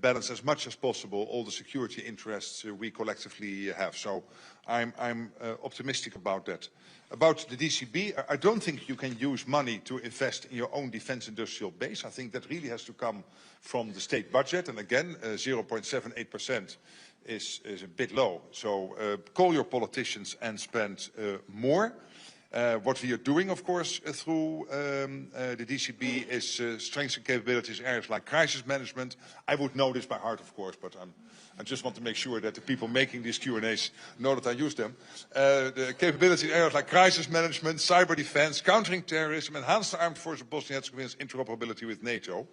balance as much as possible all the security interests we collectively have. So I'm optimistic about that. About the DCB, I don't think you can use money to invest in your own defense industrial base. I think that really has to come from the state budget. And again, 0.78% is a bit low. So call your politicians and spend more. What we are doing, of course, through the DCB is strengthen capabilities in areas like crisis management. I would know this by heart, of course, but I just want to make sure that the people making these Q&As know that I use them. The capabilities in areas like crisis management, cyber defense, countering terrorism, enhance the armed forces of Bosnia and Herzegovina's interoperability with NATO.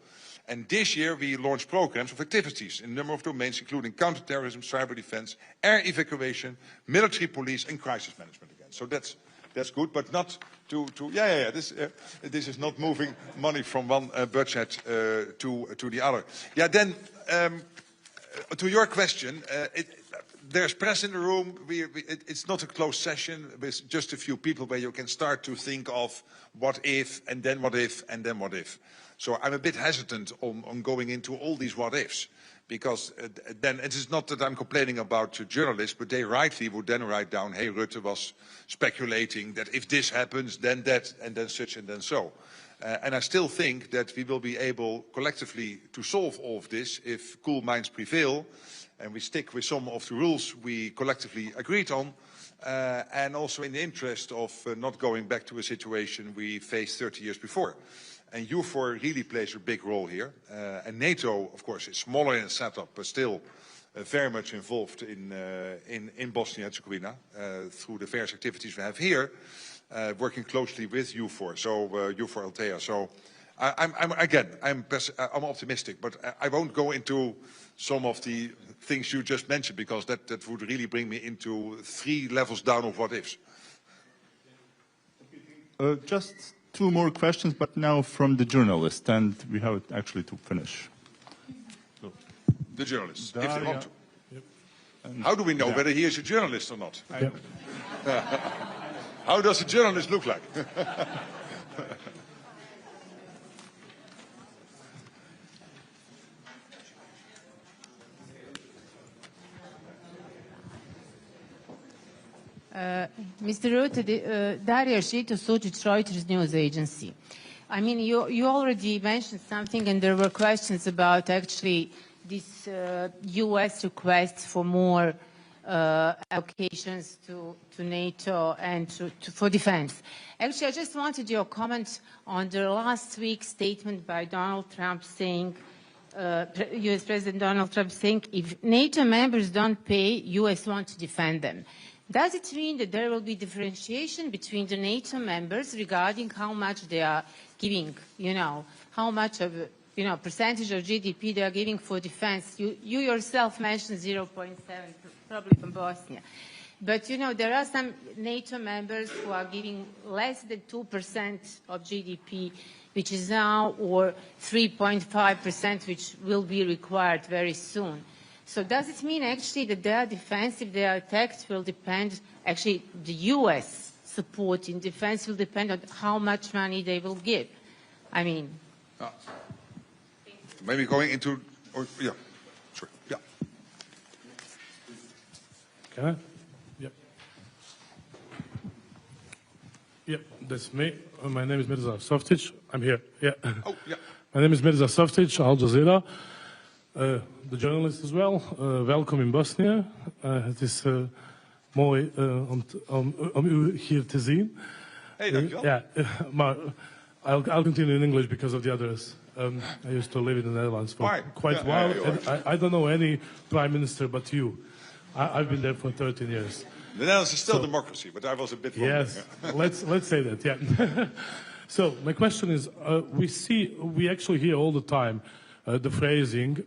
And this year we launched programs of activities in a number of domains, including counterterrorism, cyber defense, air evacuation, military police, and crisis management again. So that's good, but not this is not moving money from one budget to the other. Yeah, then to your question, there's press in the room. It's not a closed session with just a few people where you can start to think of what if, and then what if, and then what if. So I'm a bit hesitant on going into all these what ifs, because then it is not that I'm complaining about journalists, but they rightly would then write down, hey, Rutte was speculating that if this happens, then that, and then such, and then so. And I still think that we will be able collectively to solve all of this if cool minds prevail and we stick with some of the rules we collectively agreed on, and also in the interest of not going back to a situation we faced 30 years before. And EUFOR really plays a big role here. And NATO, of course, is smaller in setup, but still very much involved in Bosnia and Herzegovina through the various activities we have here, working closely with EUFOR, so EUFOR Althea. So I'm optimistic, but I won't go into some of the things you just mentioned, because that would really bring me into 3 levels down of what ifs. Just 2 more questions, but now from the journalist, and we have actually to finish. So. The journalist, if they want to. Yep. How do we know whether he is a journalist or not? How does a journalist look like? Mr. Rutte, Daria Šito-Sučić, Reuters news agency. I mean, you already mentioned something, and there were questions about actually this U.S. request for more allocations to NATO and for defense. Actually, I just wanted your comment on the last week's statement by Donald Trump saying, U.S. President Donald Trump saying, if NATO members don't pay, U.S. wants to defend them. Does it mean that there will be differentiation between the NATO members regarding how much they are giving, how much of, percentage of GDP they are giving for defense? You yourself mentioned 0.7, probably from Bosnia. But, there are some NATO members who are giving less than 2% of GDP, which is now, or 3.5%, which will be required very soon. So does it mean actually that their defense, if they are attacked, will depend, actually the U.S. support in defense will depend on how much money they will give? I mean... Maybe going into... yeah, sure, yeah. Can I? Yep. Yep, that's me. My name is Mirza Softic. I'm here, yeah. Oh, yeah. My name is Mirza Softic, Al Jazeera. The journalist as well. Welkom in Bosnia. Het is mooi om u hier te zien. Hey, dankjewel. Yeah, maar I'll continue in English because of the others. I used to live in the Netherlands for quite a while. And I don't know any prime minister but you. I've been there for 13 years. The Netherlands is still democracy, but I was a bit wrong. Yes, let's say that, yeah. So my question is, we actually hear all the time the phrasing,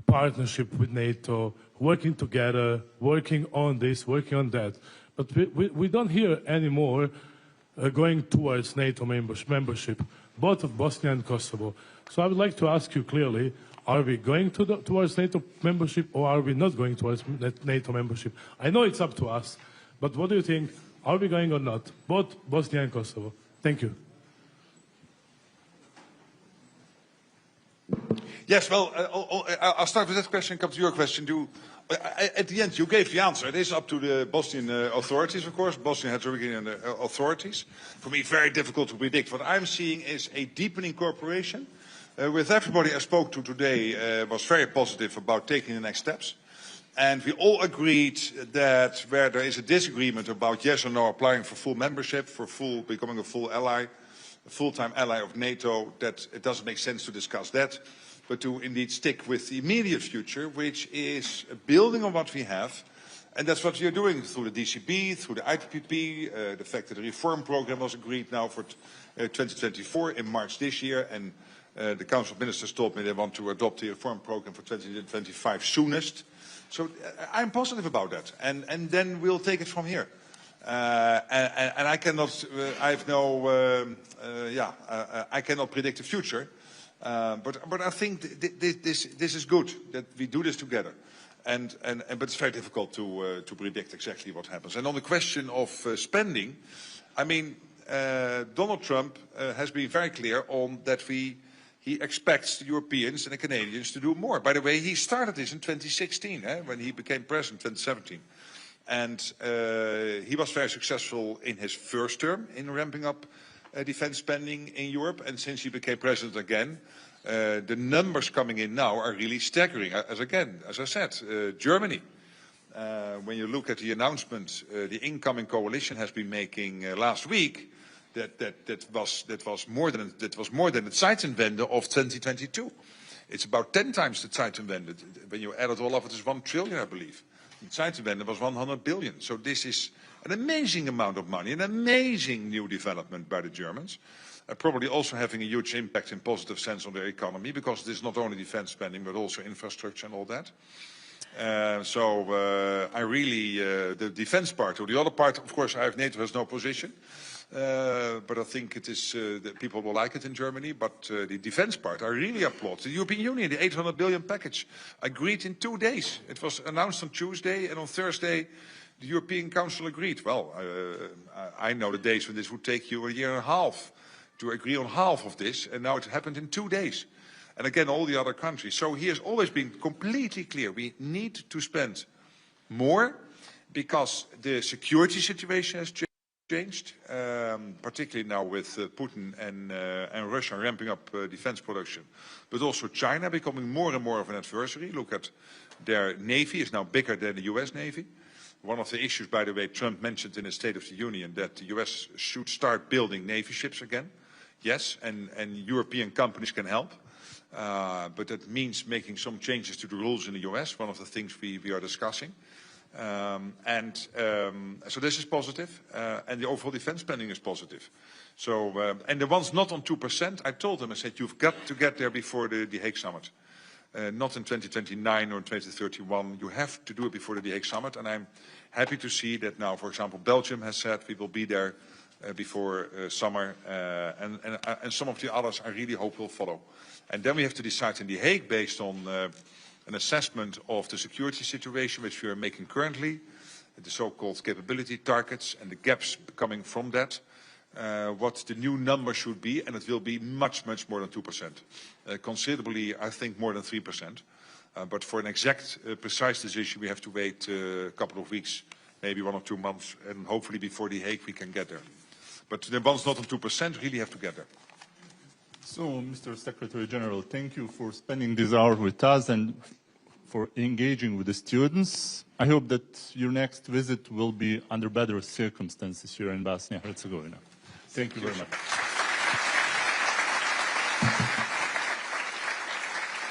partnership with NATO, working together, working on this, working on that. but we don't hear anymore going towards NATO membership, both of Bosnia and Kosovo. So I would like to ask you clearly, are we going towards NATO membership or are we not going towards NATO membership? I know it's up to us, but what do you think? Are we going or not? Both Bosnia and Kosovo. Thank you. Yes, well, I'll start with that question and come to your question. At the end, you gave the answer. It is up to the Bosnian authorities, of course, Bosnian-Herzegovinian authorities. For me, very difficult to predict. What I'm seeing is a deepening cooperation. With everybody I spoke to today was very positive about taking the next steps. And we all agreed that where there is a disagreement about yes or no applying for full membership, for becoming a full ally, a full-time ally of NATO, that it doesn't make sense to discuss that, but to indeed stick with the immediate future, which is building on what we have. And that's what we are doing through the DCB, through the IPPP, the fact that the reform program was agreed now for 2024 in March this year. And the Council of Ministers told me they want to adopt the reform program for 2025 soonest. So I'm positive about that. And then we'll take it from here. And I cannot, I cannot predict the future. But I think this is good that we do this together, but it's very difficult to predict exactly what happens. And on the question of spending, I mean, Donald Trump has been very clear on that he expects the Europeans and the Canadians to do more. By the way, he started this in 2016, when he became president in 2017. And he was very successful in his first term in ramping up defense spending in Europe, and since he became president again, the numbers coming in now are really staggering. As I said, Germany. When you look at the announcement the incoming coalition has been making last week, that was more than the Zeitenwende of 2022. It's about 10 times the Zeitenwende. When you add it all up, it is 1 trillion, I believe. The Zeitenwende was 100 billion. So this is an amazing amount of money, an amazing new development by the Germans, probably also having a huge impact in positive sense on their economy, because it is not only defense spending, but also infrastructure and all that. I really, the defense part, or the other part, of course, NATO has no position, but I think it is, that people will like it in Germany, but the defense part, I really applaud. The European Union, the 800 billion package, agreed in 2 days. It was announced on Tuesday, and on Thursday, the European Council agreed. Well, I know the days when this would take you a year and a half to agree on half of this, and now it happened in 2 days. And again, all the other countries. So he has always been completely clear. We need to spend more because the security situation has changed, particularly now with Putin and Russia ramping up defense production, but also China becoming more and more of an adversary. Look at their navy is now bigger than the US Navy. One of the issues, by the way, Trump mentioned in his State of the Union, that the US should start building Navy ships again. Yes, and European companies can help. But that means making some changes to the rules in the US, one of the things we are discussing. So this is positive, and the overall defense spending is positive. So, and the ones not on 2%, I told them, I said, you've got to get there before the Hague Summit. Not in 2029 or 2031. You have to do it before the Hague Summit, and I'm happy to see that now, for example, Belgium has said we will be there before summer, and some of the others I really hope will follow. And then we have to decide in The Hague based on an assessment of the security situation, which we are making currently, the so-called capability targets and the gaps coming from that, what the new number should be, and it will be much, much more than 2%. Considerably, I think, more than 3%. But for an exact, precise decision, we have to wait a couple of weeks, maybe 1 or 2 months, and hopefully before The Hague we can get there. But the ones not on 2% really have to get there. So, Mr. Secretary General, thank you for spending this hour with us and for engaging with the students. I hope that your next visit will be under better circumstances here in Bosnia and Herzegovina. Thank you very much.